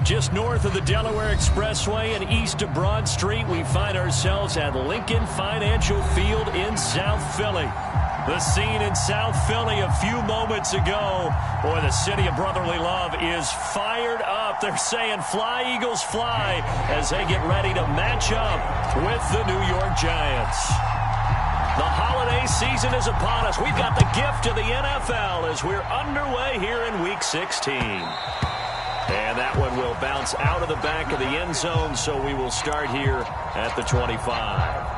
Just north of the Delaware Expressway and east of Broad Street, we find ourselves at Lincoln Financial Field in South Philly. The scene in South Philly a few moments ago. Boy, the city of brotherly love is fired up. They're saying fly, Eagles, fly, as they get ready to match up with the New York Giants. The holiday season is upon us. We've got the gift of the NFL as we're underway here in Week 16. And that one will bounce out of the back of the end zone, so we will start here at the 25.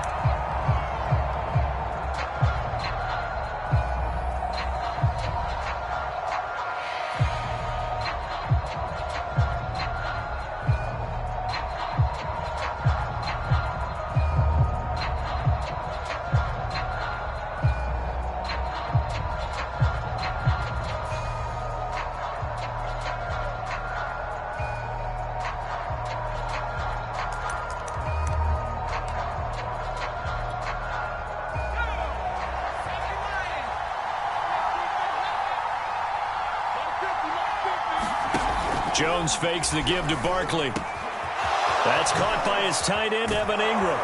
Jones fakes the give to Barkley. That's caught by his tight end, Evan Ingram.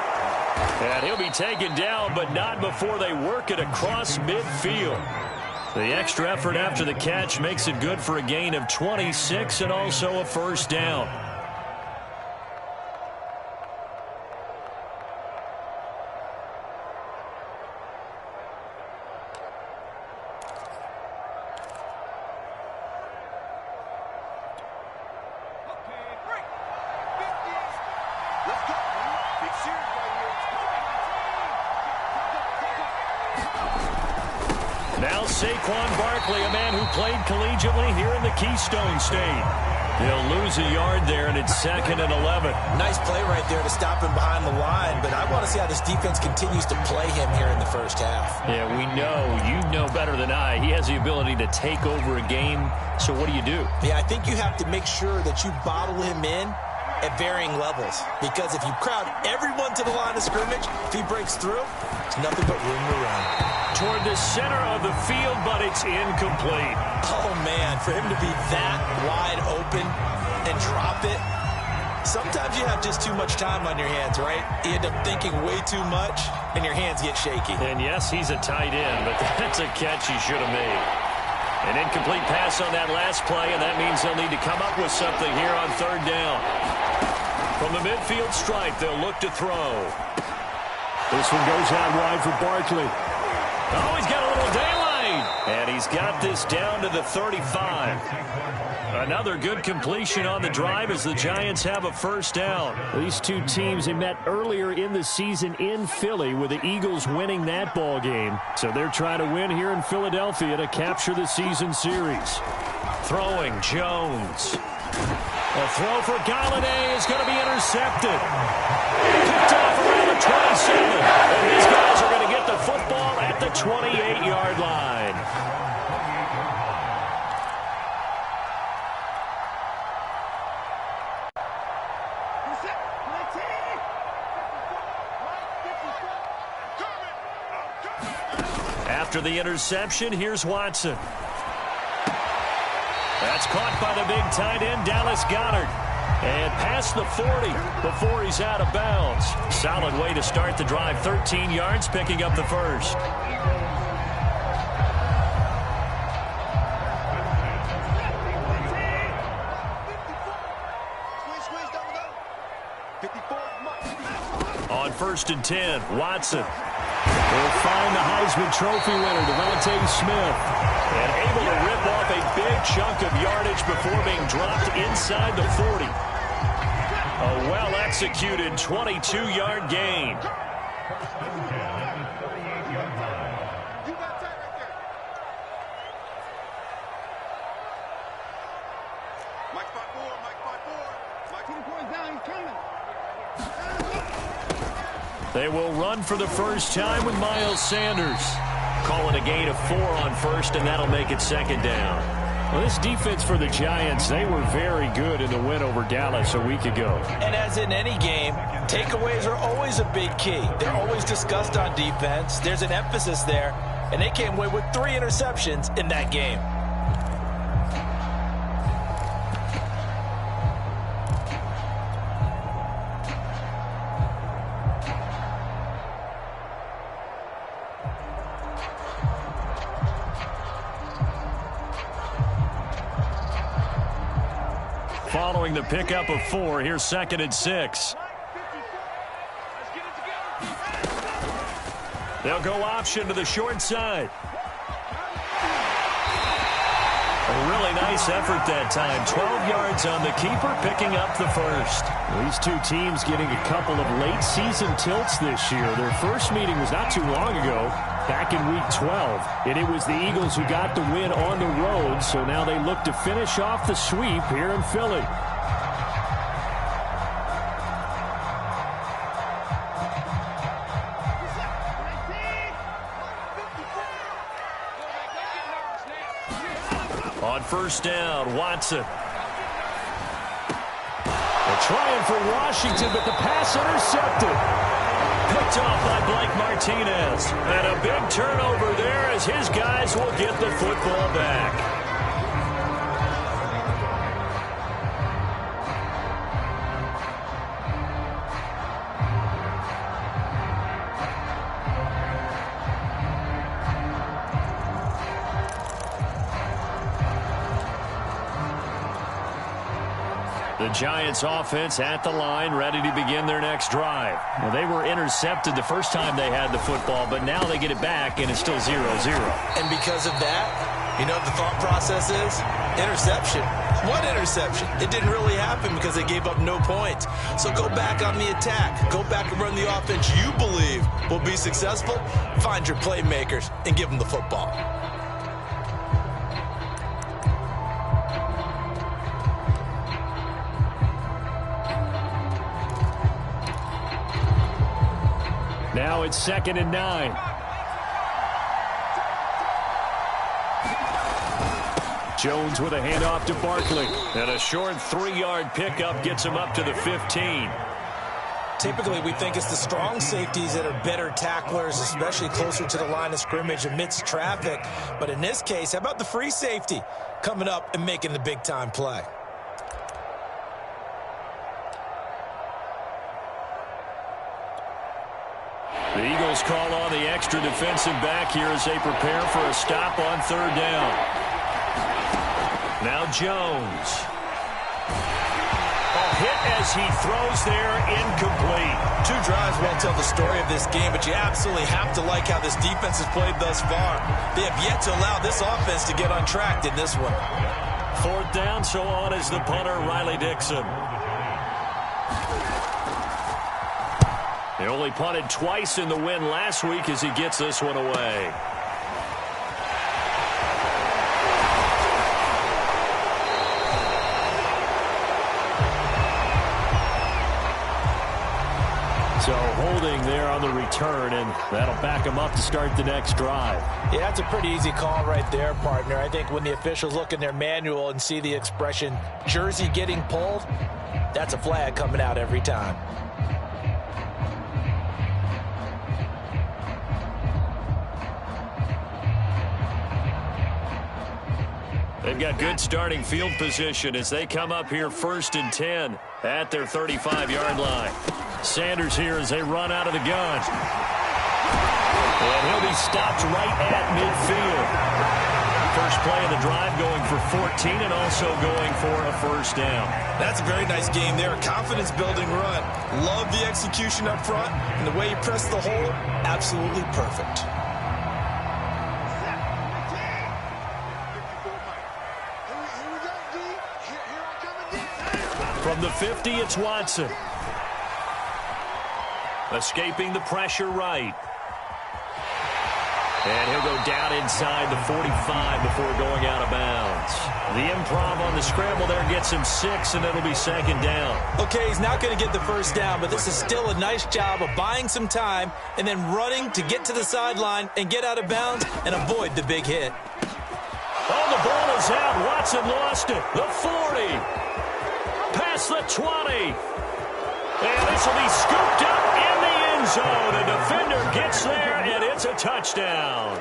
And he'll be taken down, but not before they work it across midfield. The extra effort after the catch makes it good for a gain of 26 and also a first down. Now Saquon Barkley, a man who played collegiately here in the Keystone State. He'll lose a yard there, and it's 2nd and 11. Nice play right there to stop him behind the line, but I want to see how this defense continues to play him here in the first half. Yeah, we know. You know better than I. He has the ability to take over a game, so what do? Yeah, I think you have to make sure that you bottle him in at varying levels, because if you crowd everyone to the line of scrimmage, if he breaks through, it's nothing but room to run. Toward the center of the field, but it's incomplete. Oh, man, for him to be that wide open and drop it, sometimes you have just too much time on your hands, right? You end up thinking way too much, and your hands get shaky. And yes, he's a tight end, but that's a catch he should have made. An incomplete pass on that last play, and that means they'll need to come up with something here on 3rd down. From the midfield stripe, they'll look to throw. This one goes out wide for Barkley. Oh, he's got a little daylight. And he's got this down to the 35. Another good completion on the drive as the Giants have a first down. These two teams, they met earlier in the season in Philly with the Eagles winning that ball game. So they're trying to win here in Philadelphia to capture the season series. Throwing, Jones. A throw for Galladay is going to be intercepted. Picked off around the 27. And these guys are going to get the football at the 28-yard line. After the interception, here's Watson. That's caught by the big tight end, Dallas Goedert. And past the 40 before he's out of bounds. Solid way to start the drive. 13 yards, picking up the first. On 1st and 10, Watson will find the Heisman Trophy winner, Devontae Smith. And able to rip off a big chunk of yardage before being dropped inside the 40. A well-executed 22-yard gain. They will run for the first time with Miles Sanders. Calling a gain of 4 on 1st, and that'll make it 2nd down. Well, this defense for the Giants, they were very good in the win over Dallas a week ago. And as in any game, takeaways are always a big key. They're always discussed on defense. There's an emphasis there, and they came away with 3 interceptions in that game. following the pickup of 4. Here's 2nd and 6. They'll go option to the short side. A really nice effort that time. 12 yards on the keeper, picking up the first. These two teams getting a couple of late season tilts this year. Their first meeting was not too long ago, back in week 12. And it was the Eagles who got the win on the road, so now they look to finish off the sweep here in Philly. On first down, Watson. They're trying for Washington, but the pass intercepted. Picked off by Blake Martinez. And a big turnover there as his guys will get the football back. The Giants offense at the line, ready to begin their next drive. Well, they were intercepted the first time they had the football, but now they get it back, and it's still 0-0. And because of that, you know what the thought process is? Interception. What interception? It didn't really happen because they gave up no points. So go back on the attack. Go back and run the offense you believe will be successful. Find your playmakers and give them the football. Now it's 2nd and 9. Jones with a handoff to Barkley. And a short 3-yard pickup gets him up to the 15. Typically, we think it's the strong safeties that are better tacklers, especially closer to the line of scrimmage amidst traffic. But in this case, how about the free safety coming up and making the big-time play? The Eagles call on the extra defensive back here as they prepare for a stop on 3rd down. Now Jones. A hit as he throws there, incomplete. 2 drives won't tell the story of this game, but you absolutely have to like how this defense has played thus far. They have yet to allow this offense to get untracked in this one. 4th down, so on is the punter, Riley Dixon. They only punted twice in the win last week as he gets this one away. So holding there on the return, and that'll back him up to start the next drive. Yeah, that's a pretty easy call right there, partner. I think when the officials look in their manual and see the expression jersey getting pulled, that's a flag coming out every time. They've got good starting field position as they come up here 1st and 10 at their 35-yard line. Sanders here as they run out of the gun. And he'll be stopped right at midfield. First play of the drive going for 14 and also going for a 1st down. That's a very nice game there. A confidence-building run. Love the execution up front. And the way he pressed the hole, absolutely perfect. From the 50, it's Watson. Escaping the pressure right. And he'll go down inside the 45 before going out of bounds. The improv on the scramble there gets him 6, and it'll be 2nd down. Okay, he's not going to get the 1st down, but this is still a nice job of buying some time and then running to get to the sideline and get out of bounds and avoid the big hit. Oh, the ball is out. Watson lost it. The 40. Past the 20. And this will be scooped up in the end zone. A defender gets there, and it's a touchdown.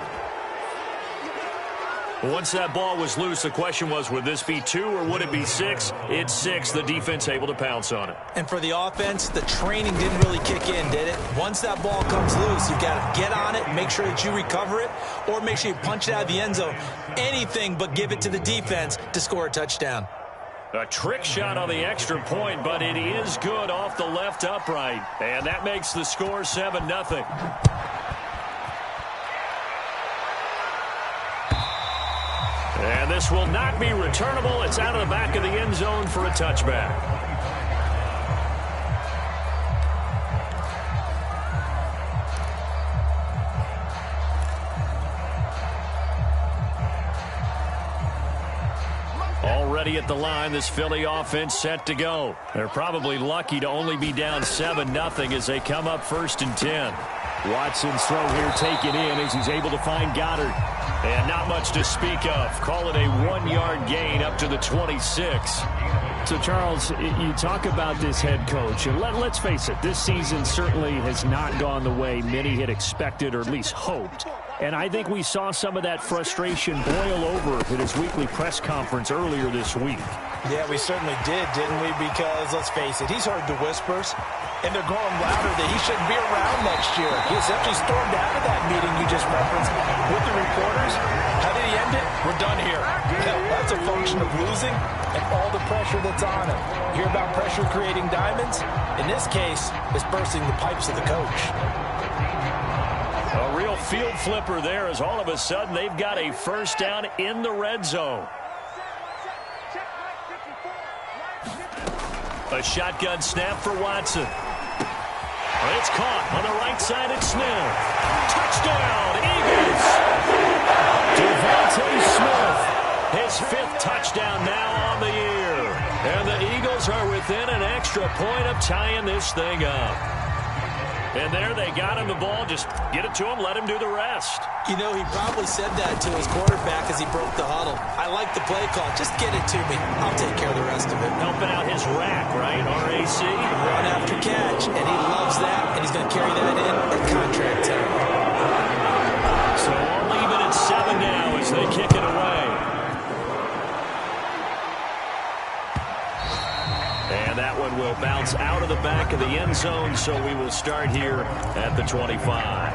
Once that ball was loose, the question was, would this be 2 or would it be 6? It's 6. The defense able to pounce on it. And for the offense, the training didn't really kick in, did it? Once that ball comes loose, you've got to get on it, make sure that you recover it, or make sure you punch it out of the end zone. Anything but give it to the defense to score a touchdown. A trick shot on the extra point, but it is good off the left upright. And that makes the score 7-0. And this will not be returnable. It's out of the back of the end zone for a touchback. Already at the line, this Philly offense set to go. They're probably lucky to only be down 7-0 as they come up 1st and 10. Watson's throw here taken in as he's able to find Goddard. And not much to speak of. Call it a 1-yard gain up to the 26. So, Charles, you talk about this head coach, and let's face it, this season certainly has not gone the way many had expected or at least hoped. And I think we saw some of that frustration boil over at his weekly press conference earlier this week. Yeah, we certainly did, didn't we? Because, let's face it, he's heard the whispers, and they're growing louder that he shouldn't be around next year. He essentially stormed out of that meeting you just referenced with the reporters. How did he end it? We're done here. Hell, that's a function of losing and all the pressure that's on him. You hear about pressure creating diamonds? In this case, it's bursting the pipes of the coach. A real field flipper there as all of a sudden they've got a first down in the red zone. A shotgun snap for Watson. It's caught on the right side at Smith. Touchdown, Eagles! Devontae Smith, his 5th touchdown now on the year. And the Eagles are within an extra point of tying this thing up. And there they got him the ball. Just get it to him, let him do the rest. You know, he probably said that to his quarterback as he broke the huddle. I like the play call. Just get it to me. I'll take care of the rest of it. Helping out his rack, right? RAC. Run after catch. And he loves that. And he's going to carry that in at contract time. So we'll leave it at 7 now as they kick it away. And that one will bounce out of the back of the end zone, so we will start here at the 25.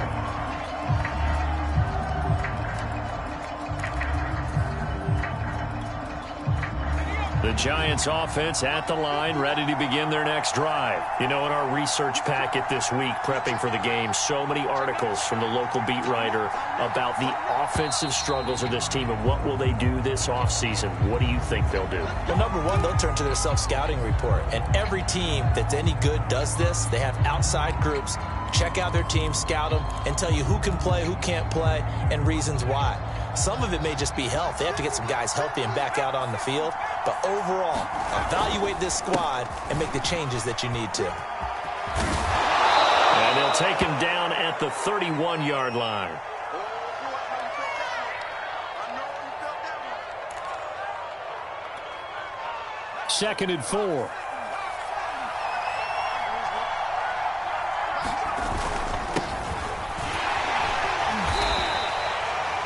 The Giants offense at the line, ready to begin their next drive. You know, in our research packet this week, prepping for the game, so many articles from the local beat writer about the offensive struggles of this team and what will they do this offseason. What do you think they'll do? Well, number one, they'll turn to their self-scouting report. And every team that's any good does this. They have outside groups. Check out their team, scout them, and tell you who can play, who can't play, and reasons why. Some of it may just be health. They have to get some guys healthy and back out on the field. But overall, evaluate this squad and make the changes that you need to. And they'll take him down at the 31-yard line. Second and 4.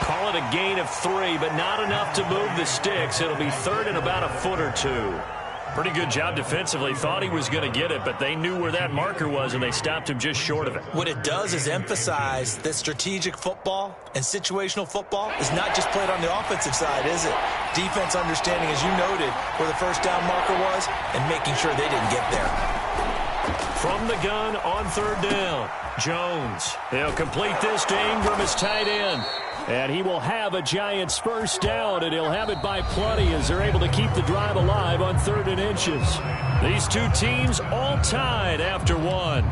Call it a gain of 3, but not enough to move the sticks. It'll be third and about a foot or two. Pretty good job defensively. Thought he was going to get it, but they knew where that marker was, and they stopped him just short of it. What it does is emphasize that strategic football and situational football is not just played on the offensive side, is it? Defense understanding, as you noted, where the first down marker was and making sure they didn't get there. From the gun on third down, Jones. He'll complete this to Ingram as tight end. And he will have a Giants first down, and he'll have it by plenty as they're able to keep the drive alive on 3rd and inches. These two teams all tied after one.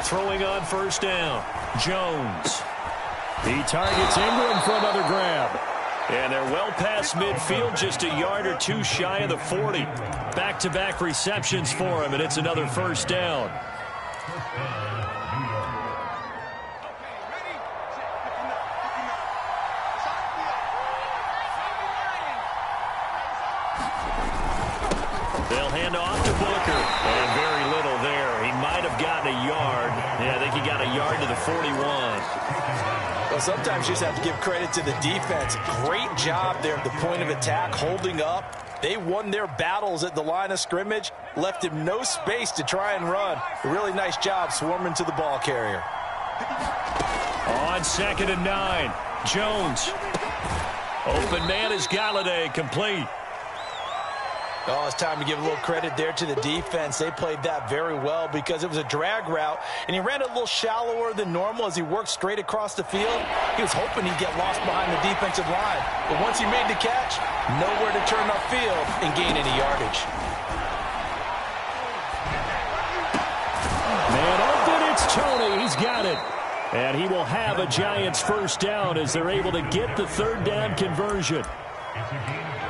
Throwing on first down, Jones. He targets Ingram for another grab. And they're well past midfield, just a yard or two shy of the 40. Back-to-back receptions for him, and it's another first down. They'll hand off to Booker. And very little there. He might have gotten a yard. Yeah, I think he got a yard to the 41. Well, sometimes you just have to give credit to the defense. Great job there at the point of attack, holding up, They won their battles at the line of scrimmage, left him no space to try and run. A really nice job swarming to the ball carrier. On 2nd and 9, Jones. Open man is Galladay, complete. Oh, it's time to give a little credit there to the defense. They played that very well because it was a drag route, and he ran a little shallower than normal as he worked straight across the field. He was hoping he'd get lost behind the defensive line, but once he made the catch, nowhere to turn upfield and gain any yardage. Man open, it's Tony. He's got it. And he will have a Giants first down as they're able to get the 3rd down conversion.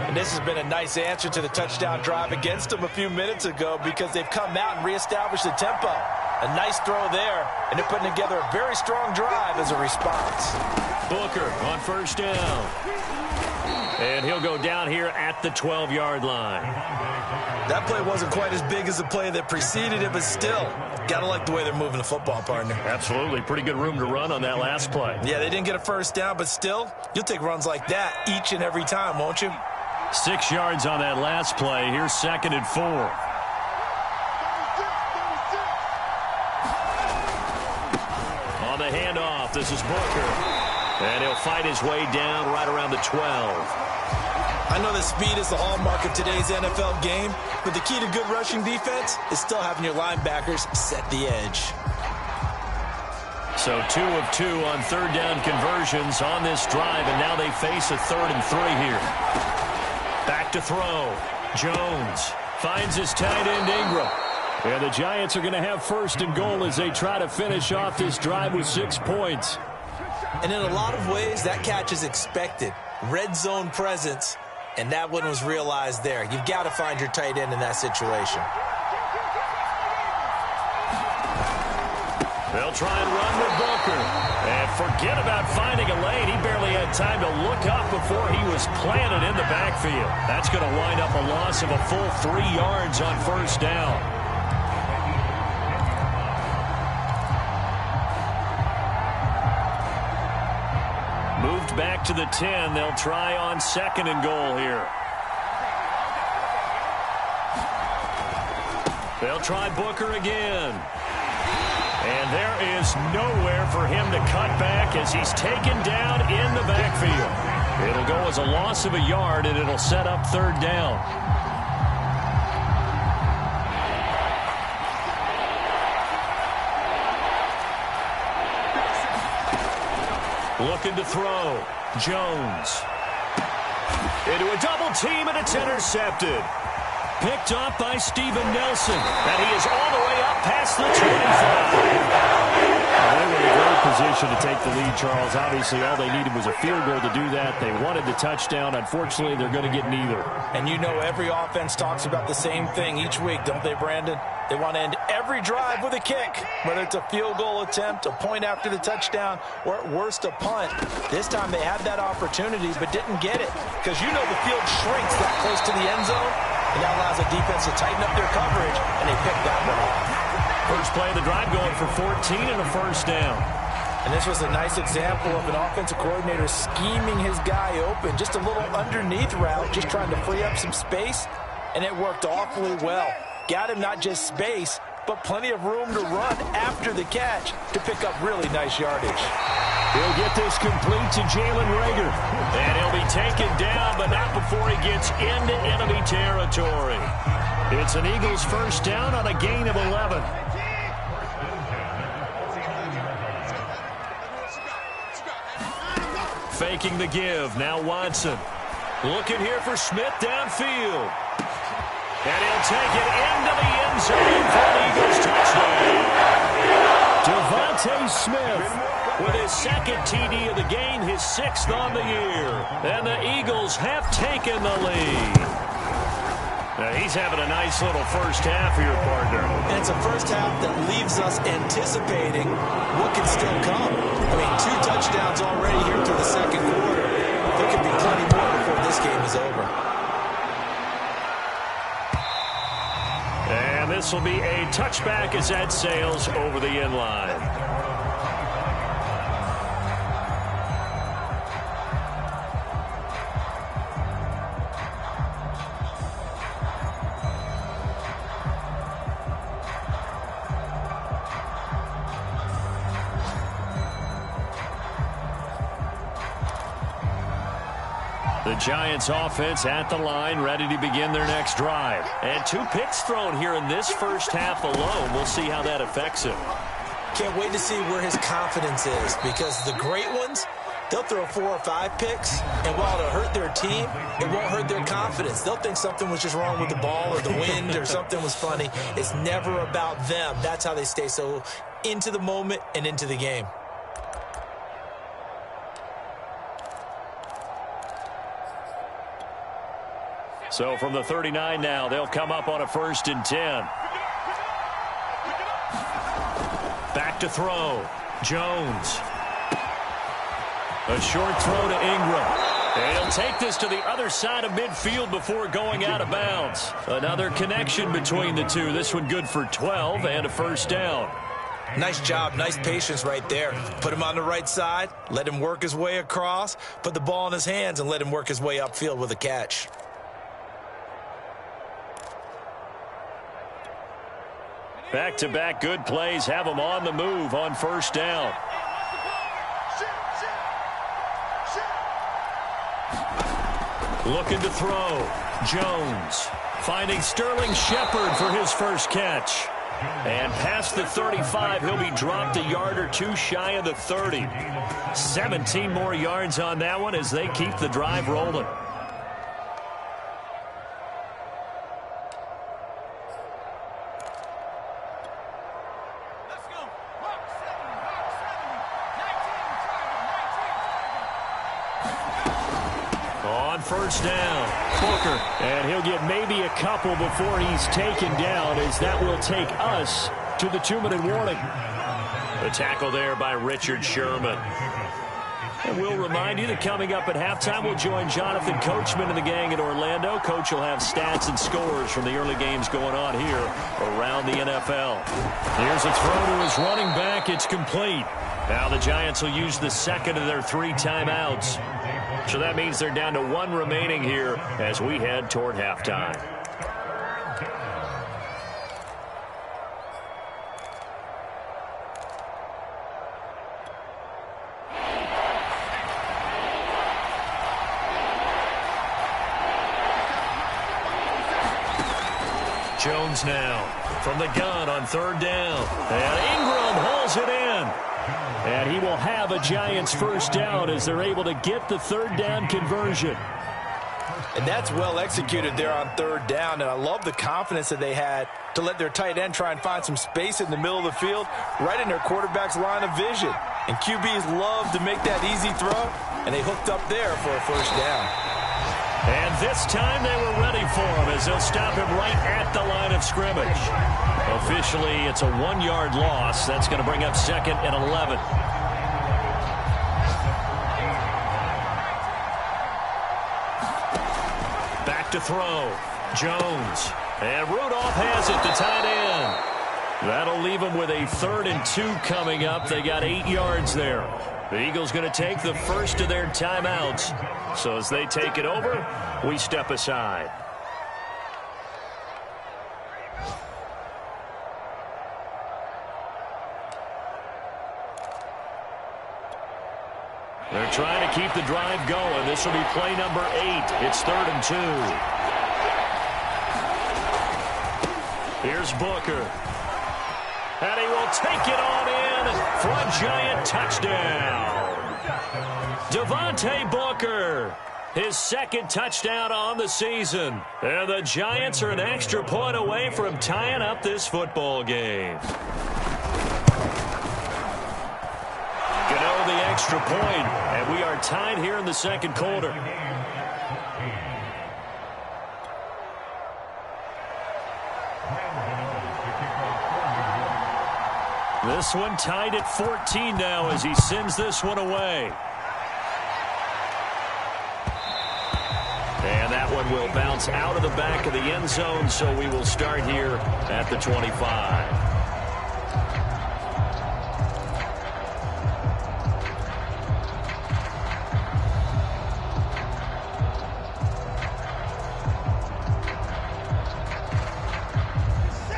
And this has been a nice answer to the touchdown drive against them a few minutes ago because they've come out and reestablished the tempo. A nice throw there, and they're putting together a very strong drive as a response. Booker on 1st down. And he'll go down here at the 12-yard line. That play wasn't quite as big as the play that preceded it, but still, gotta like the way they're moving the football, partner. Absolutely. Pretty good room to run on that last play. Yeah, they didn't get a first down, but still, you'll take runs like that each and every time, won't you? 6 yards on that last play. Here's 2nd and 4. On the handoff, this is Booker. And he'll fight his way down right around the 12. I know that speed is the hallmark of today's NFL game, but the key to good rushing defense is still having your linebackers set the edge. So 2 of 2 on 3rd down conversions on this drive, and now they face a 3rd and 3 here. Back to throw. Jones finds his tight end Ingram. And the Giants are going to have 1st and goal as they try to finish off this drive with 6 points. And in a lot of ways, that catch is expected. Red zone presence, and that one was realized there. You've got to find your tight end in that situation. They'll try and run with Booker. And forget about finding a lane. He barely had time to look up before he was planted in the backfield. That's going to wind up a loss of a full 3 yards on 1st down. Moved back to the 10. They'll try on 2nd and goal here. They'll try Booker again. And there is nowhere for him to cut back as he's taken down in the backfield. It'll go as a loss of a yard, and it'll set up 3rd down. Looking to throw. Jones. Into a double team, and it's intercepted. Picked off by Steven Nelson. And he is all the way up past the 25. They were in a great position to take the lead, Charles. Obviously, all they needed was a field goal to do that. They wanted the touchdown. Unfortunately, they're going to get neither. And you know every offense talks about the same thing each week, don't they, Brandon? They want to end every drive with a kick, whether it's a field goal attempt, a point after the touchdown, or at worst, a punt. This time they had that opportunity but didn't get it because you know the field shrinks that close to the end zone, and that allows the defense to tighten up their coverage, and they picked that one off. First play of the drive going for 14 and a 1st down. And this was a nice example of an offensive coordinator scheming his guy open, just a little underneath route, just trying to free up some space, and it worked awfully well. Got him not just space, but plenty of room to run after the catch to pick up really nice yardage. He'll get this complete to Jalen Reagor. And he'll be taken down, but not before he gets into enemy territory. It's an Eagles 1st down on a gain of 11. Faking the give. Now Watson. Looking here for Smith downfield. And he'll take it into the end zone for an Eagles touchdown. Devontae Smith with his 2nd TD of the game, his 6th on the year. And the Eagles have taken the lead. Now he's having a nice little first half here, partner. And it's a first half that leaves us anticipating what can still come. I mean, 2 touchdowns already here through the 2nd quarter. There could be plenty more before this game is over. And this will be a touchback as that sails over the end line. The Giants offense at the line, ready to begin their next drive. And 2 picks thrown here in this first half alone. We'll see how that affects him. Can't wait to see where his confidence is, because the great ones, they'll throw 4 or 5 picks, and while it'll hurt their team, it won't hurt their confidence. They'll think something was just wrong with the ball or the wind or something was funny. It's never about them. That's how they stay so into the moment and into the game. So from the 39 now, they'll come up on a 1st and 10. Back to throw. Jones. A short throw to Ingram. And he'll take this to the other side of midfield before going out of bounds. Another connection between the two. This one good for 12 and a 1st down. Nice job, nice patience right there. Put him on the right side, let him work his way across, put the ball in his hands, and let him work his way upfield with a catch. Back-to-back good plays have them on the move on 1st down. Looking to throw. Jones finding Sterling Shepard for his first catch. And past the 35, he'll be dropped a yard or 2 shy of the 30. 17 more yards on that one as they keep the drive rolling. On 1st down, Booker. And he'll get maybe a couple before he's taken down, as that will take us to the 2-minute warning. The tackle there by Richard Sherman. And we'll remind you that coming up at halftime, we'll join Jonathan Coachman and the gang in Orlando. Coach will have stats and scores from the early games going on here around the NFL. Here's a throw to his running back. It's complete. Now the Giants will use the 2nd of their 3 timeouts. So that means they're down to 1 remaining here as we head toward halftime. Jones now from the gun on 3rd down. And Ingram hauls it in. And he will have a Giants 1st down as they're able to get the 3rd down conversion. And that's well executed there on 3rd down. And I love the confidence that they had to let their tight end try and find some space in the middle of the field, right in their quarterback's line of vision. And QBs love to make that easy throw, and they hooked up there for a 1st down. And this time they were ready for him as they'll stop him right at the line of scrimmage. Officially, it's a 1-yard loss. That's going to bring up 2nd and 11. Back to throw. Jones. And Rudolph has it to tight end. That'll leave them with a 3rd and 2 coming up. They got 8 yards there. The Eagles going to take the first of their timeouts. So as they take it over, we step aside. They're trying to keep the drive going. This will be play number 8. It's 3rd and 2. Here's Booker. And he will take it on in for a Giant touchdown. Devontae Booker, his 2nd touchdown on the season. And the Giants are an extra point away from tying up this football game. Gano the extra point, and we are tied here in the 2nd quarter. This one tied at 14 now as he sends this one away. And that one will bounce out of the back of the end zone, so we will start here at the 25.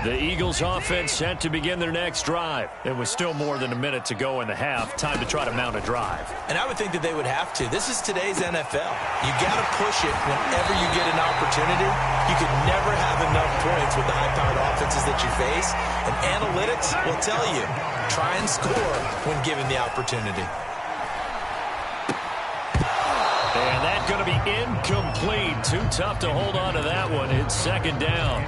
The Eagles offense set to begin their next drive. It was still more than a minute to go in the half. Time to try to mount a drive. And I would think that they would have to. This is today's NFL. You got to push it whenever you get an opportunity. You can never have enough points with the high-powered offenses that you face. And analytics will tell you, try and score when given the opportunity. And that's going to be incomplete. Too tough to hold on to that one. It's second down.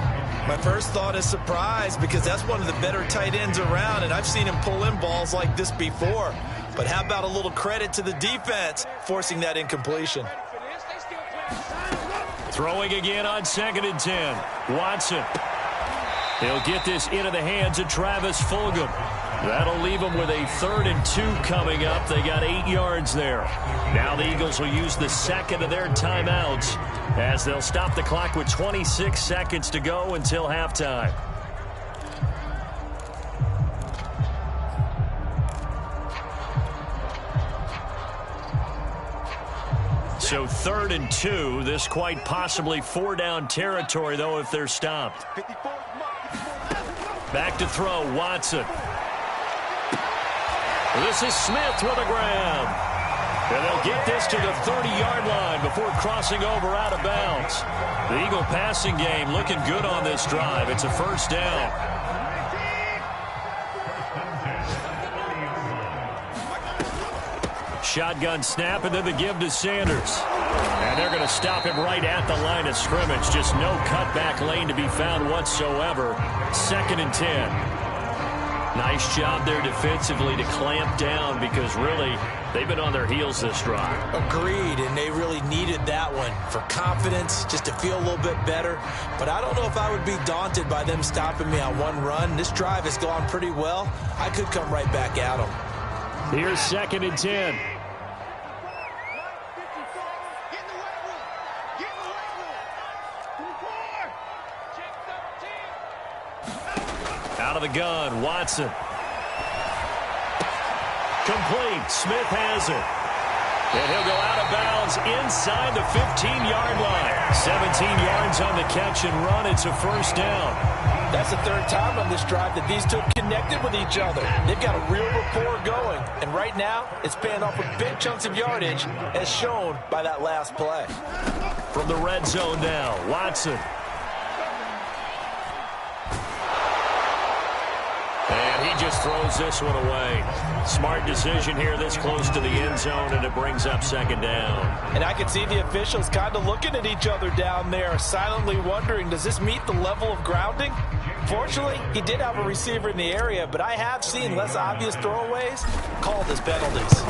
My first thought is surprise because that's one of the better tight ends around, and I've seen him pull in balls like this before. But how about a little credit to the defense forcing that incompletion? Throwing again on 2nd and 10. Watson. He'll get this into the hands of Travis Fulgham. That'll leave them with a 3rd and 2 coming up. They got 8 yards there. Now the Eagles will use the second of their timeouts as they'll stop the clock with 26 seconds to go until halftime. So 3rd and 2. This quite possibly 4-down territory, though, if they're stopped. Back to throw, Watson. This is Smith with a grab. And they'll get this to the 30-yard line before crossing over out of bounds. The Eagle passing game looking good on this drive. It's a 1st down. Shotgun snap, and then the give to Sanders. And they're going to stop him right at the line of scrimmage. Just no cutback lane to be found whatsoever. 2nd and 10. Nice job there defensively to clamp down because really they've been on their heels this drive. Agreed, and they really needed that one for confidence, just to feel a little bit better. But I don't know if I would be daunted by them stopping me on one run. This drive has gone pretty well. I could come right back at them. Here's 2nd and 10. Out of the gun, Watson. Complete. Smith has it. And he'll go out of bounds inside the 15-yard line. 17 yards on the catch and run. It's a 1st down. That's the 3rd time on this drive that these two connected with each other. They've got a real rapport going. And right now, it's paying off with big chunks of yardage, as shown by that last play. From the red zone now, Watson. And he just throws this one away. Smart decision here this close to the end zone, and it brings up 2nd down. And I can see the officials kind of looking at each other down there, silently wondering, does this meet the level of grounding? Fortunately, he did have a receiver in the area, but I have seen less obvious throwaways called as penalties.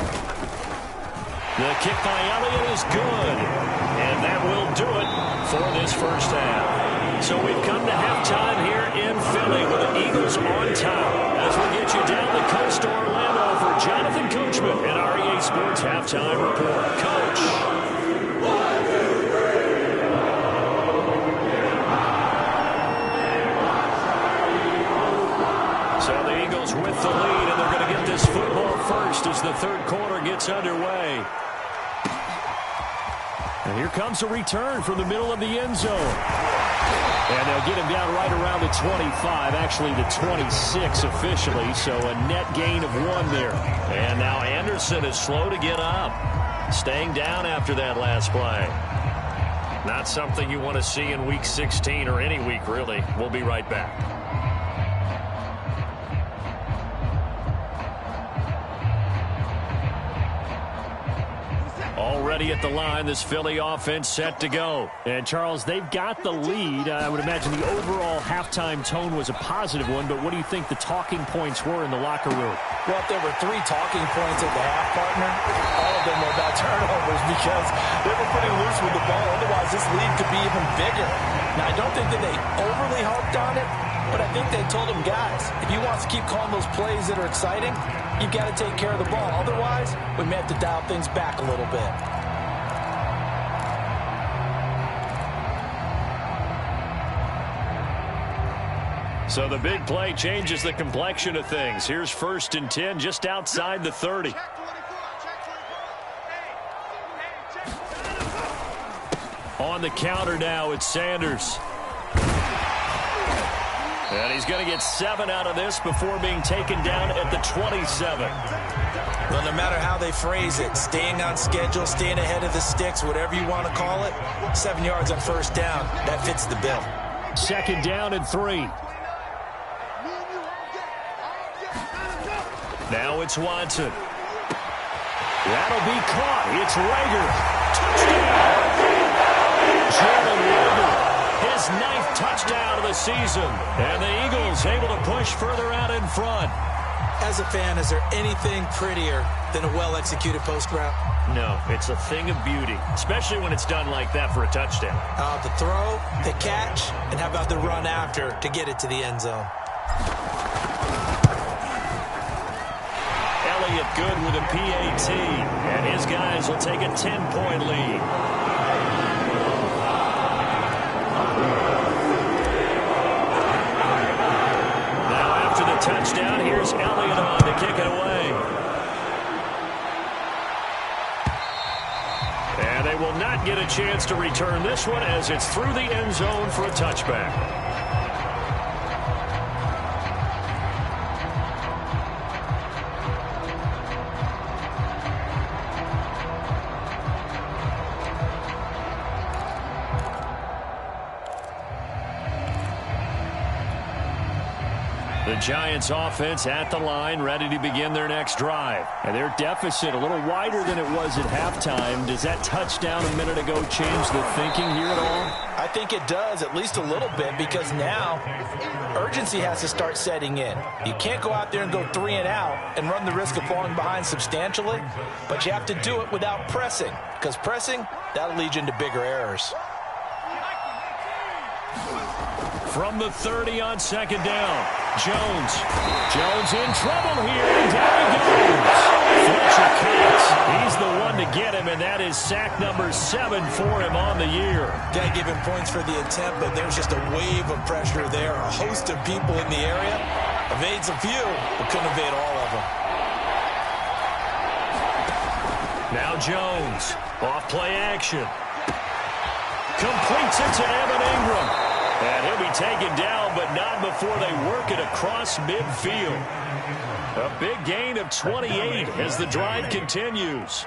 The kick by Elliott is good, and that will do it for this 1st half. So we've come to halftime here in Philly with the Eagles on top. As we get you down the coast to Orlando for Jonathan Coachman and our EA Sports Halftime Report. Coach. 1, 2, 3. So the Eagles with the lead, and they're going to get this football first as the 3rd quarter gets underway. And here comes a return from the middle of the end zone. And they'll get him down right around the 25, actually the 26 officially, so a net gain of 1 there. And now Anderson is slow to get up, staying down after that last play. Not something you want to see in Week 16 or any week, really. We'll be right back. Already at the line, this Philly offense set to go. And, Charles, they've got the lead. I would imagine the overall halftime tone was a positive one, but what do you think the talking points were in the locker room? Well, if there were 3 talking points at the half, partner, all of them were about turnovers because they were pretty loose with the ball. Otherwise, this lead could be even bigger. Now, I don't think that they overly harped on it, but I think they told them, guys, if you want to keep calling those plays that are exciting, you've got to take care of the ball. Otherwise, we may have to dial things back a little bit. So the big play changes the complexion of things. Here's 1st and 10 just outside the 30. On the counter now, it's Sanders. And he's going to get 7 out of this before being taken down at the 27. Well, no matter how they phrase it, staying on schedule, staying ahead of the sticks, whatever you want to call it, 7 yards on first down, that fits the bill. 2nd down and 3. Now it's Watson. That'll be caught. It's Rager. Touchdown. Jalen Rager, his 9th touchdown of the season. And the Eagles able to push further out in front. As a fan, is there anything prettier than a well-executed post route? No, it's a thing of beauty, especially when it's done like that for a touchdown. The throw, the catch, and how about the run after to get it to the end zone? Elliott good with a PAT, and his guys will take a 10-point lead. Now after the touchdown, here's Elliott on to kick it away. And they will not get a chance to return this one as it's through the end zone for a touchback. The Giants offense at the line, ready to begin their next drive. And their deficit a little wider than it was at halftime. Does that touchdown a minute ago change the thinking here at all? I think it does, at least a little bit, because now urgency has to start setting in. You can't go out there and go 3 and out and run the risk of falling behind substantially, but you have to do it without pressing, because pressing, that'll lead you into bigger errors. From the 30 on 2nd down. Jones in trouble here, and down he goes. Fletcher Cox, he's the one to get him, and that is sack number 7 for him on the year. Got to give him points for the attempt, but there's just a wave of pressure there. A host of people in the area. Evades a few, but couldn't evade all of them. Now Jones, off play action. Completes it to Evan Ingram. And he'll be taken down, but not before they work it across midfield. A big gain of 28 as the drive continues.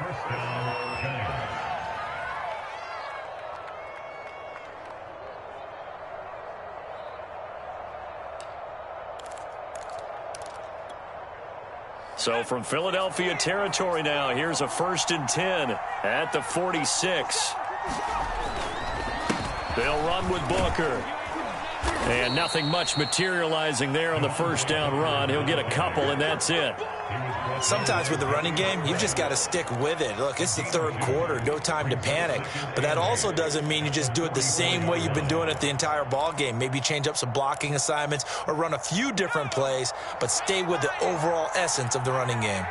So from Philadelphia territory now, here's a 1st and 10 at the 46. They'll run with Booker. And nothing much materializing there on the 1st down run. He'll get a couple, and that's it. Sometimes with the running game, you've just got to stick with it. Look, it's the 3rd quarter, no time to panic. But that also doesn't mean you just do it the same way you've been doing it the entire ball game. Maybe change up some blocking assignments or run a few different plays, but stay with the overall essence of the running game.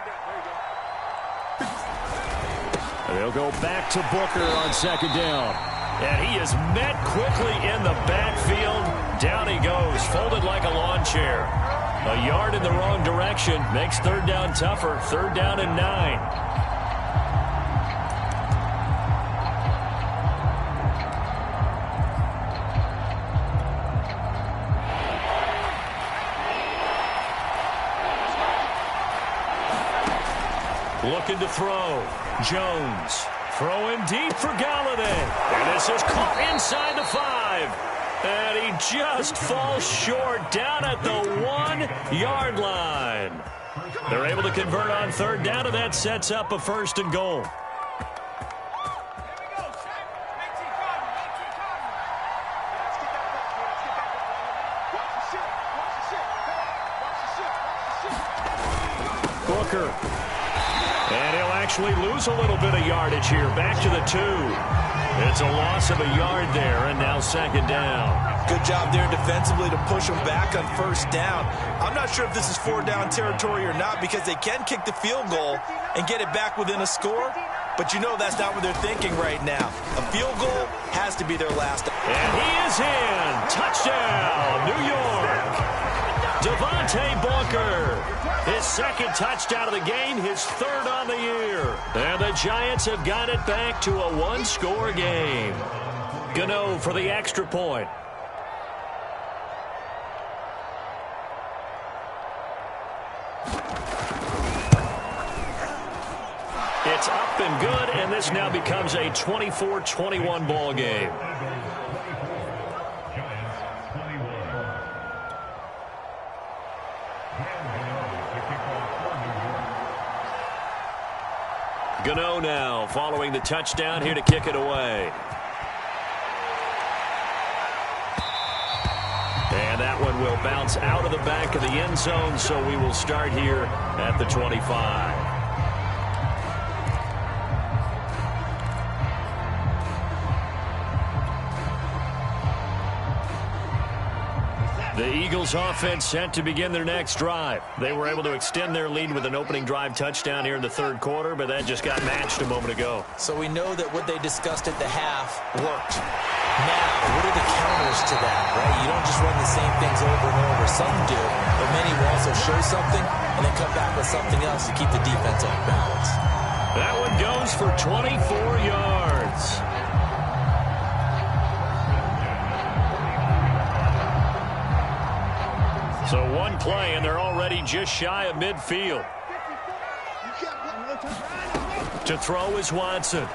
They'll go back to Booker on 2nd down. And he is met quickly in the backfield. Down he goes, folded like a lawn chair. A yard in the wrong direction makes 3rd down tougher. 3rd down and 9. Looking to throw. Jones. Throwing deep for Galladay. And this is caught inside the 5. And he just falls short down at the 1-yard line. They're able to convert on 3rd down, and that sets up a 1st and goal. Booker. And he'll actually lose a little bit of yardage here. Back to the 2. It's a loss of a yard there, and now 2nd down. Good job there defensively to push them back on 1st down. I'm not sure if this is 4th down territory or not, because they can kick the field goal and get it back within a score. But you know that's not what they're thinking right now. A field goal has to be their last. And he is in. Touchdown, New York. Devontae Booker. His 2nd touchdown of the game, his 3rd on the year. And the Giants have got it back to a 1-score game. Gano for the extra point. It's up and good, and this now becomes a 24-21 ball game. Gano now following the touchdown here to kick it away. And that one will bounce out of the back of the end zone, so we will start here at the 25. The Eagles offense set to begin their next drive. They were able to extend their lead with an opening drive touchdown here in the third quarter, but that just got matched a moment ago. So we know that what they discussed at the half worked. Now, what are the counters to that, right? You don't just run the same things over and over. Some do, but many will also show something and then come back with something else to keep the defense off balance. That one goes for 24 yards. So one play, and they're already just shy of midfield. To throw is Watson.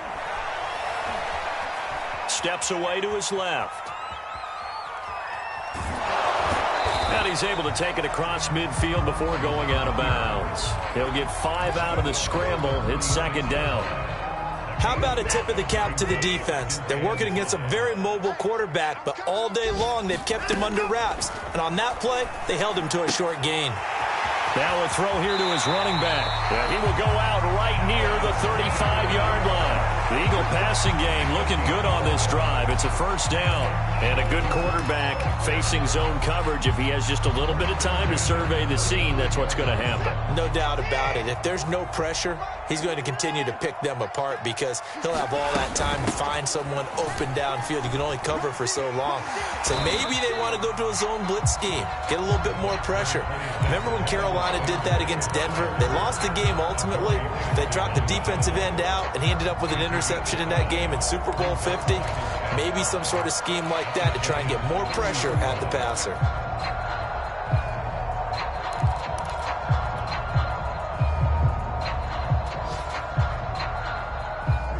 Steps away to his left. And he's able to take it across midfield before going out of bounds. He'll get 5 out of the scramble. It's second down. How about a tip of the cap to the defense? They're working against a very mobile quarterback, but all day long they've kept him under wraps. And on that play, they held him to a short gain. Now a throw here to his running back. He will go out right near the 35-yard line. The Eagle passing game looking good on this drive. It's a first down. And a good quarterback facing zone coverage. If he has just a little bit of time to survey the scene, that's what's going to happen. No doubt about it. If there's no pressure, he's going to continue to pick them apart because he'll have all that time to find someone open downfield. You can only cover for so long. So maybe they want to go to a zone blitz scheme, get a little bit more pressure. Remember when Carolina did that against Denver? They lost the game ultimately. They dropped the defensive end out, and he ended up with an interception in that game in Super Bowl 50. Maybe some sort of scheme like that to try and get more pressure at the passer.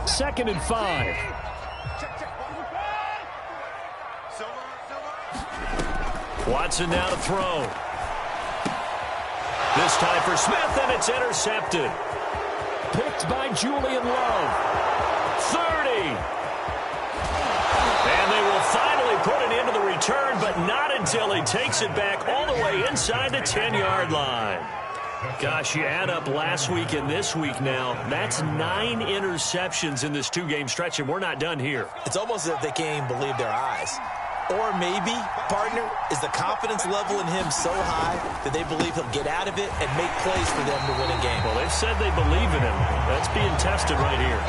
Second and 5. Watson now to throw. This time for Smith, and it's intercepted. Picked by Julian Love. 30. And they will finally put an end to the return, but not until he takes it back all the way inside the 10-yard line. Gosh, you add up last week and this week now, that's 9 interceptions in this 2-game stretch, and we're not done here. It's almost as if they can't even believe their eyes. Or maybe, partner, is the confidence level in him so high that they believe he'll get out of it and make plays for them to win a game. Well, they've said they believe in him. That's being tested right here.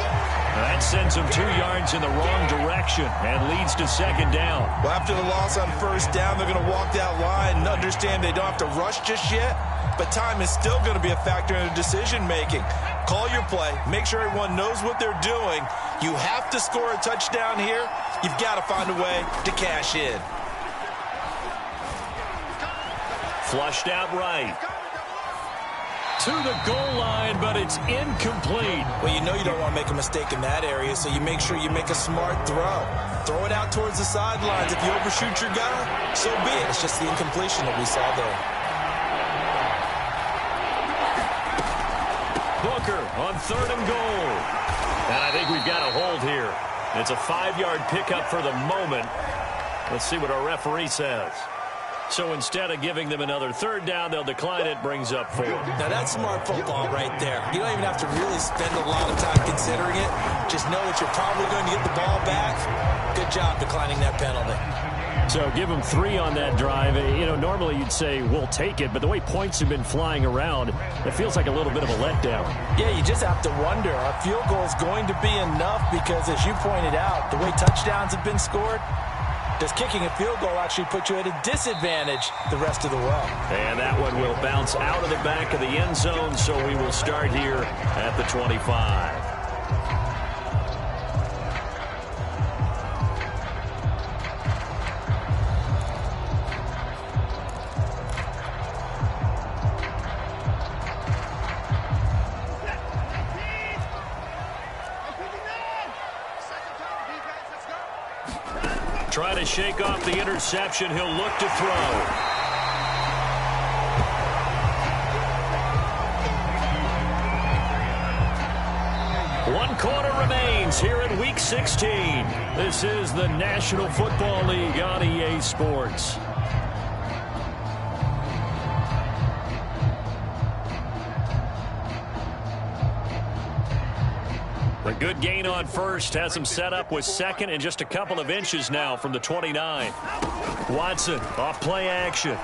That sends them 2 yards in the wrong direction and leads to second down. Well, after the loss on first down, they're going to walk that line and understand they don't have to rush just yet, but time is still going to be a factor in the decision-making. Call your play. Make sure everyone knows what they're doing. You have to score a touchdown here. You've got to find a way to cash in. Flushed out right. To the goal line, but it's incomplete. Well, you know you don't want to make a mistake in that area, so you make sure you make a smart throw. Throw it out towards the sidelines. If you overshoot your guy, so be it. It's just the incompletion that we saw there. Booker on 3rd and goal. And I think we've got a hold here. It's a 5-yard pickup for the moment. Let's see what our referee says. So instead of giving them another 3rd down, they'll decline it, brings up 4. Now that's smart football right there. You don't even have to really spend a lot of time considering it. Just know that you're probably going to get the ball back. Good job declining that penalty. So give them 3 on that drive. You know, normally you'd say we'll take it, but the way points have been flying around, it feels like a little bit of a letdown. Yeah, you just have to wonder, are field goals going to be enough? Because as you pointed out, the way touchdowns have been scored, does kicking a field goal actually put you at a disadvantage the rest of the way? And that one will bounce out of the back of the end zone, so we will start here at the 25. to shake off the interception. He'll look to throw. One quarter remains here in Week 16. This is the National Football League on EA Sports. A good gain on first has him set up with second and just a couple of inches now from the 29. Watson off play action.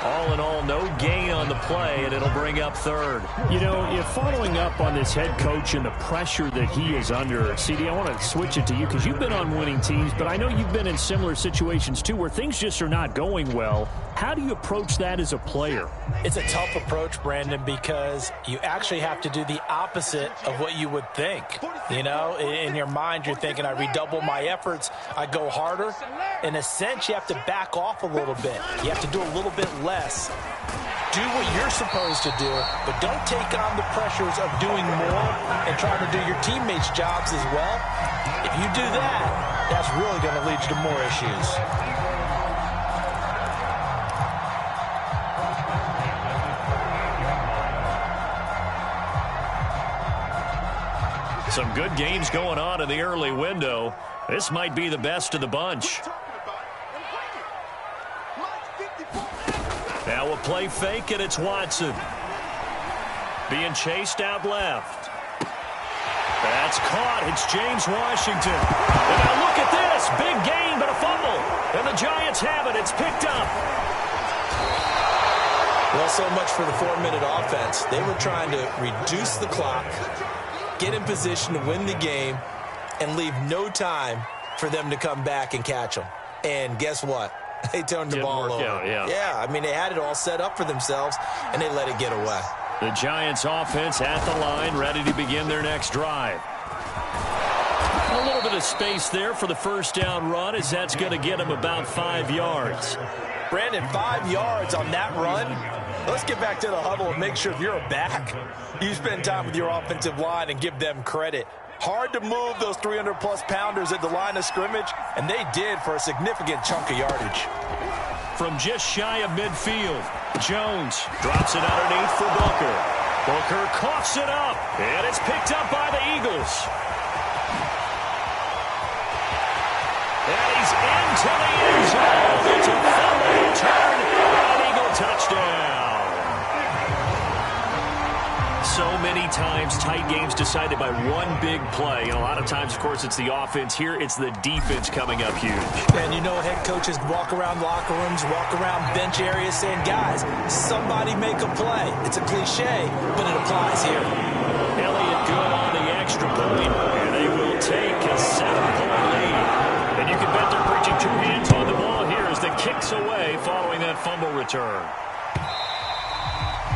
All in all, no gain on the play, and it'll bring up third. You know, if following up on this head coach and the pressure that he is under, CD, I want to switch it to you because you've been on winning teams, but I know you've been in similar situations too where things just are not going well. How do you approach that as a player? It's a tough approach, Brandon, because you actually have to do the opposite of what you would think. You know, in your mind, you're thinking, I redouble my efforts, I go harder. In a sense, you have to back off a little bit. You have to do a little bit less. Do what you're supposed to do, but don't take on the pressures of doing more and trying to do your teammates' jobs as well. If you do that, that's really going to lead you to more issues. Some good games going on in the early window. This might be the best of the bunch. Now a play fake, and it's Watson. Being chased out left. That's caught. It's James Washington. And now look at this. Big gain, but a fumble. And the Giants have it. It's picked up. Well, so much for the 4-minute offense. They were trying to reduce the clock, get in position to win the game, and leave no time for them to come back and catch them. And guess what? They turned the ball over. Yeah, I mean, they had it all set up for themselves, and they let it get away. The Giants offense at the line, ready to begin their next drive. A little bit of space there for the first down run, as that's going to get them about 5 yards. Brandon, 5 yards on that run. Let's get back to the huddle and make sure if you're a back, you spend time with your offensive line and give them credit. Hard to move those 300-plus pounders at the line of scrimmage, and they did for a significant chunk of yardage. From just shy of midfield, Jones drops it underneath for Booker. Booker coughs it up, and it's picked up by the Eagles. And he's into the end zone. It's a fumble return and an Eagle touchdown. So many times tight games decided by one big play. And a lot of times, of course, it's the offense. Here, it's the defense coming up huge. And you know head coaches walk around locker rooms, walk around bench areas saying, guys, somebody make a play. It's a cliche, but it applies here. Elliott good on the extra point, and they will take a 7-point lead. And you can bet they're preaching 2 hands on the ball here as the kick's away following that fumble return.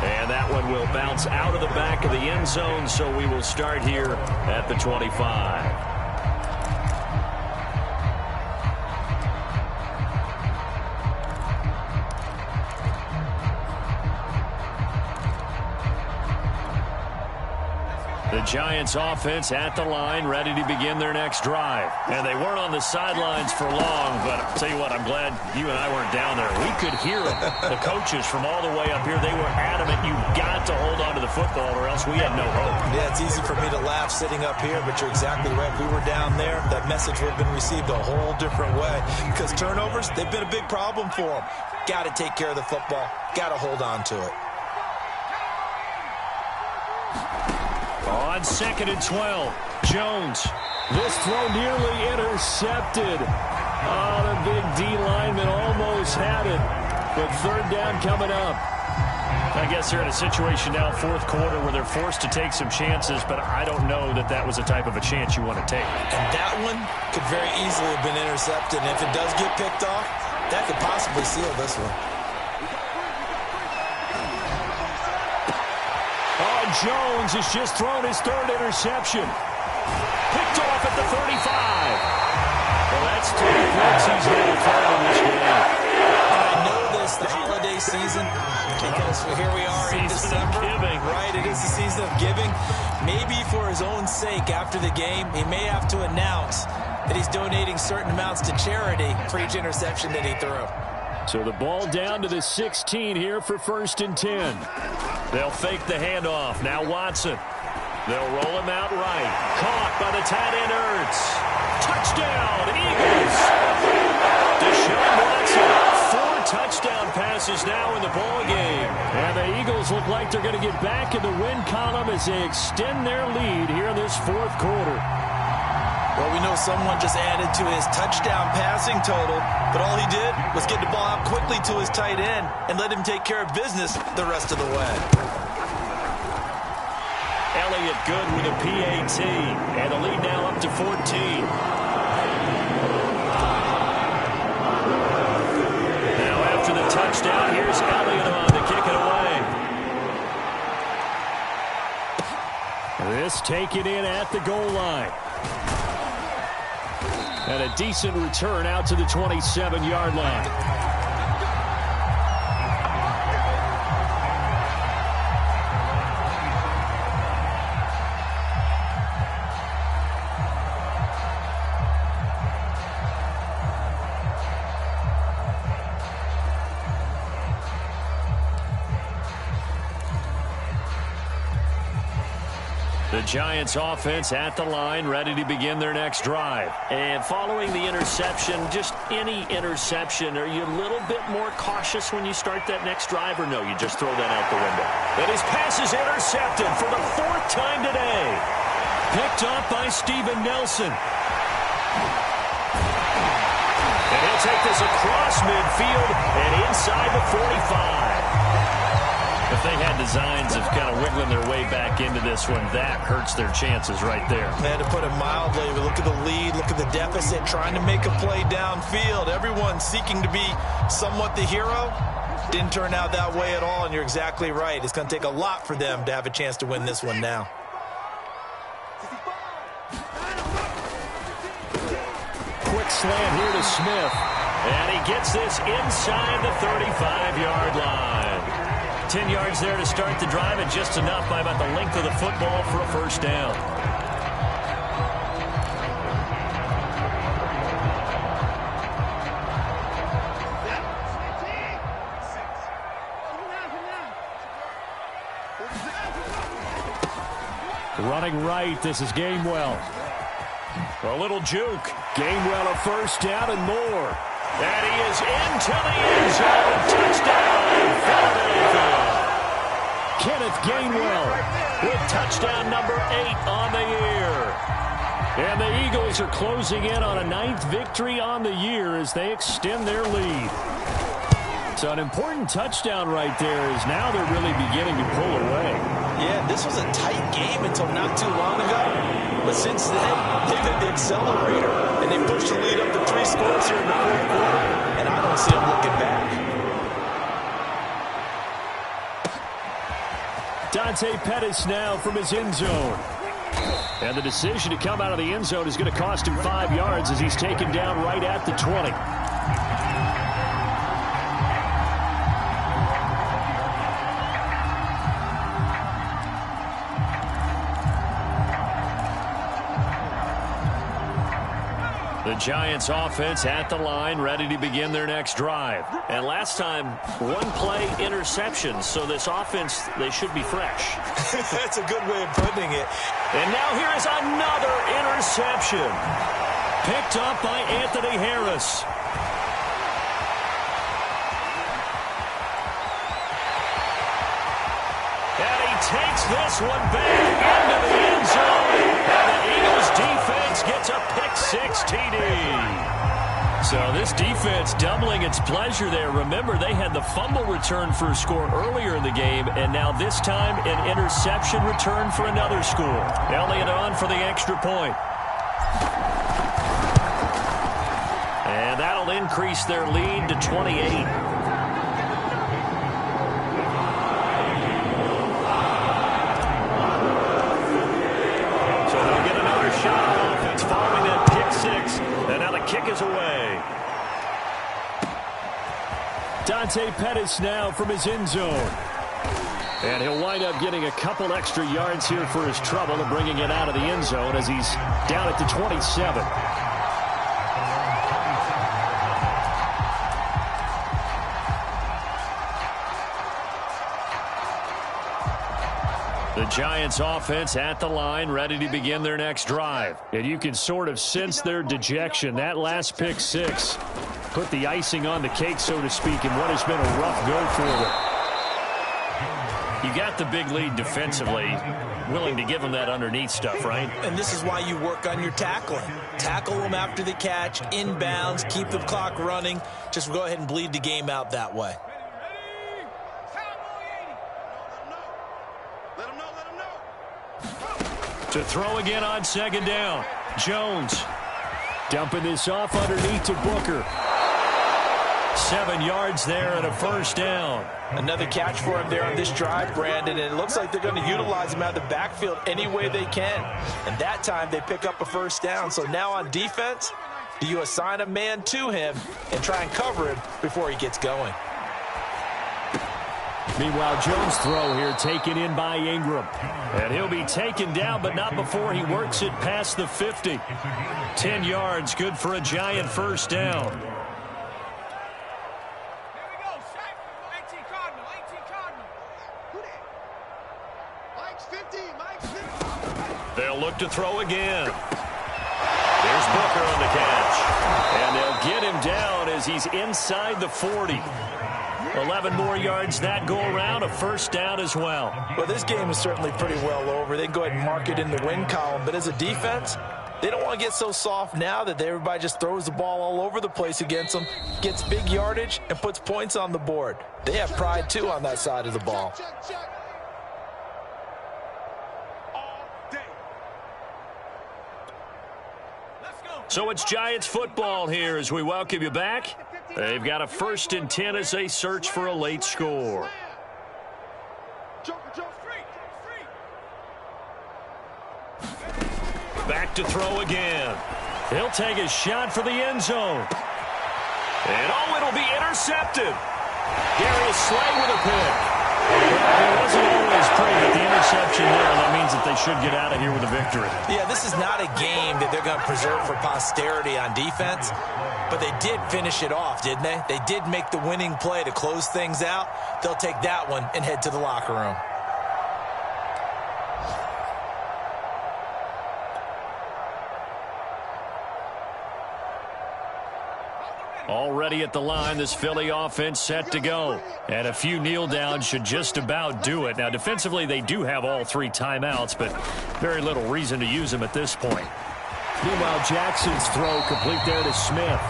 And that one will bounce out of the back of the end zone, so we will start here at the 25. The Giants offense at the line, ready to begin their next drive. And they weren't on the sidelines for long, but I'll tell you what, I'm glad you and I weren't down there. We could hear them, the coaches from all the way up here. They were adamant, you've got to hold on to the football or else we had no hope. Yeah, it's easy for me to laugh sitting up here, but you're exactly right. If we were down there, that message would have been received a whole different way. Because turnovers, they've been a big problem for them. Got to take care of the football. Got to hold on to it. On 2nd and 12, Jones. This throw nearly intercepted. Oh, the big D lineman almost had it. But 3rd down coming up. I guess they're in a situation now, 4th quarter, where they're forced to take some chances, but I don't know that that was the type of a chance you want to take. And that one could very easily have been intercepted. And if it does get picked off, that could possibly seal this one. Jones has just thrown his 3rd interception. Picked off at the 35. Well, that's 3 points he's going to throw in this game. I know this, the holiday season, because here we are in December. Right, it is the season of giving. Maybe for his own sake after the game, he may have to announce that he's donating certain amounts to charity for each interception that he threw. So the ball down to the 16 here for 1st and 10. They'll fake the handoff. Now Watson. They'll roll him out right. Caught by the tight end Ertz. Touchdown, Eagles. Deshaun Watson. 4 touchdown passes now in the ball game. And the Eagles look like they're going to get back in the win column as they extend their lead here in this 4th quarter. Well, we know someone just added to his touchdown passing total, but all he did was get the ball out quickly to his tight end and let him take care of business the rest of the way. Elliott good with a PAT, and the lead now up to 14. Now after the touchdown, here's Elliott on to kick it away. This taken in at the goal line. And a decent return out to the 27-yard line. The Giants offense at the line, ready to begin their next drive. And following the interception, just any interception, are you a little bit more cautious when you start that next drive, or no, you just throw that out the window? And his pass is intercepted for the 4th time today. Picked up by Steven Nelson. And he'll take this across midfield and inside the 45. If they had designs of kind of wiggling their way back into this one, that hurts their chances right there. Man, to put it mildly, look at the lead, look at the deficit, trying to make a play downfield. Everyone seeking to be somewhat the hero. Didn't turn out that way at all, and you're exactly right. It's going to take a lot for them to have a chance to win this one now. Quick slant here to Smith. And he gets this inside the 35-yard line. 10 yards there to start the drive, and just enough by about the length of the football for a 1st down. Running right, this is Gainwell. A little juke. Gainwell a 1st down and more. And he is into the end zone. Touchdown, Philadelphia. Kenneth Gainwell with touchdown number 8 on the year. And the Eagles are closing in on a 9th victory on the year as they extend their lead. So an important touchdown right there is now they're really beginning to pull away. Yeah, this was a tight game until not too long ago. But since then, they've hit the accelerator, and they pushed the lead up to 3 scores here in the 4th quarter, and I don't see them looking back. Dante Pettis now from his end zone. And the decision to come out of the end zone is going to cost him 5 yards as he's taken down right at the 20. The Giants offense at the line, ready to begin their next drive. And last time, 1-play interception, so this offense, they should be fresh. That's a good way of putting it. And now here is another interception. Picked up by Anthony Harris. And he takes this one back into the end zone. And the Eagles defense gets a pick-6 TD. So this defense doubling its pleasure there. Remember, they had the fumble return for a score earlier in the game, and now this time an interception return for another score. Elliott on for the extra point. And that'll increase their lead to 28. Kick is away. Dante Pettis now from his end zone. And he'll wind up getting a couple extra yards here for his trouble and bringing it out of the end zone as he's down at the 27. The Giants offense at the line, ready to begin their next drive. And you can sort of sense their dejection. That last pick six put the icing on the cake, so to speak, in what has been a rough go for them. You got the big lead defensively, willing to give them that underneath stuff, right? And this is why you work on your tackling. Tackle them after the catch, inbounds, keep the clock running. Just go ahead and bleed the game out that way. To throw again on second down. Jones. Dumping this off underneath to Booker. 7 yards there and a first down. Another catch for him there on this drive, Brandon, and it looks like they're going to utilize him out of the backfield any way they can. And that time they pick up a first down. So now on defense, do you assign a man to him and try and cover him before he gets going? Meanwhile, Jones' throw here taken in by Ingram. And he'll be taken down, but not before he works it past the 50. 10 yards, good for a Giant first down. They'll look to throw again. There's Booker on the catch. And they'll get him down as he's inside the 40. 11 more yards that go around, a first down as well. Well, this game is certainly pretty well over. They can go ahead and mark it in the win column. But as a defense, they don't want to get so soft now that everybody just throws the ball all over the place against them, gets big yardage, and puts points on the board. They have pride, too, on that side of the ball. So it's Giants football here as we welcome you back. They've got a 1st and 10 as they search for a late score. Back to throw again. He'll take a shot for the end zone. And oh, it'll be intercepted. Darius Slay with a pick. It wasn't always pretty, but the interception there, that means that they should get out of here with a victory. Yeah, this is not a game that they're going to preserve for posterity on defense, but they did finish it off, didn't they? They did make the winning play to close things out. They'll take that one and head to the locker room. Already at the line, this Philly offense set to go. And a few kneel downs should just about do it. Now, defensively, they do have all 3 timeouts, but very little reason to use them at this point. Meanwhile, Jackson's throw complete there to Smith.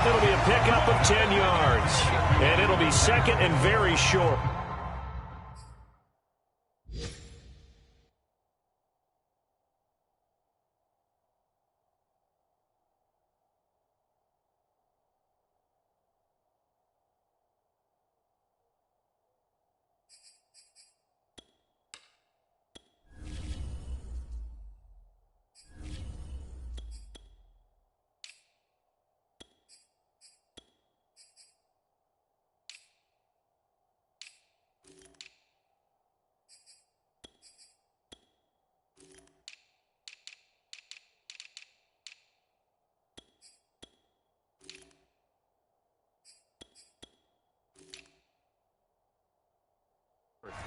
It'll be a pickup of 10 yards. And it'll be second and very short.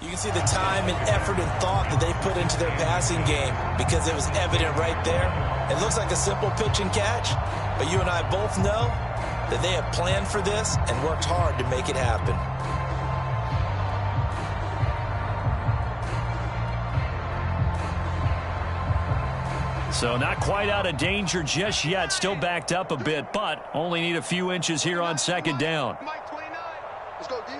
You can see the time and effort and thought that they put into their passing game because it was evident right there. It looks like a simple pitch and catch, but you and I both know that they have planned for this and worked hard to make it happen. So not quite out of danger just yet. Still backed up a bit, but only need a few inches here on second down. Let's go, D.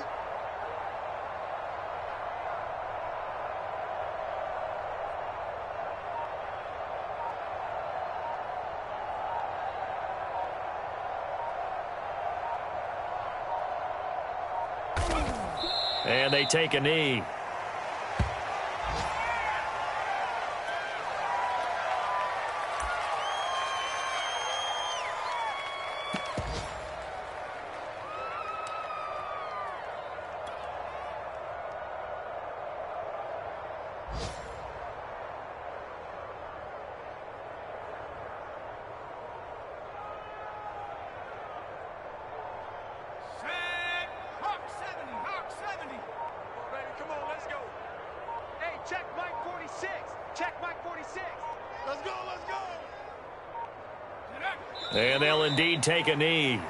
And they take a knee. Check Mike 46. Let's go, let's go. And they'll indeed take a knee.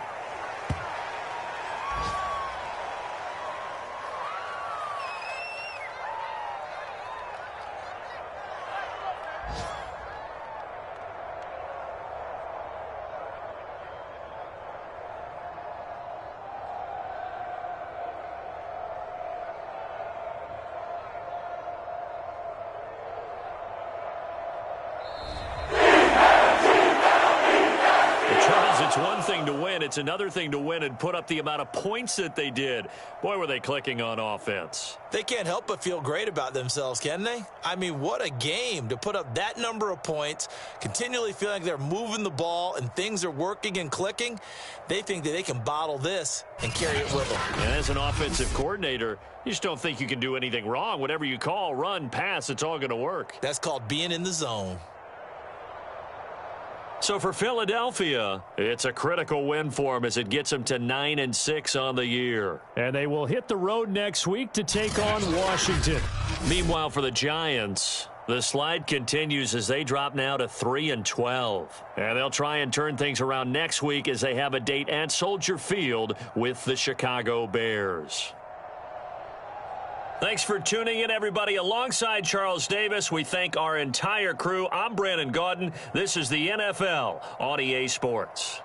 It's one thing to win. It's another thing to win and put up the amount of points that they did. Boy, were they clicking on offense. They can't help but feel great about themselves, can they? I mean, what a game to put up that number of points, continually feeling like they're moving the ball and things are working and clicking. They think that they can bottle this and carry it with them. And as an offensive coordinator, you just don't think you can do anything wrong. Whatever you call, run, pass, it's all going to work. That's called being in the zone. So for Philadelphia, it's a critical win for them as it gets them to 9-6 on the year. And they will hit the road next week to take on Washington. Meanwhile, for the Giants, the slide continues as they drop now to 3-12. And they'll try and turn things around next week as they have a date at Soldier Field with the Chicago Bears. Thanks for tuning in, everybody. Alongside Charles Davis, we thank our entire crew. I'm Brandon Gaudin. This is the NFL on EA Sports.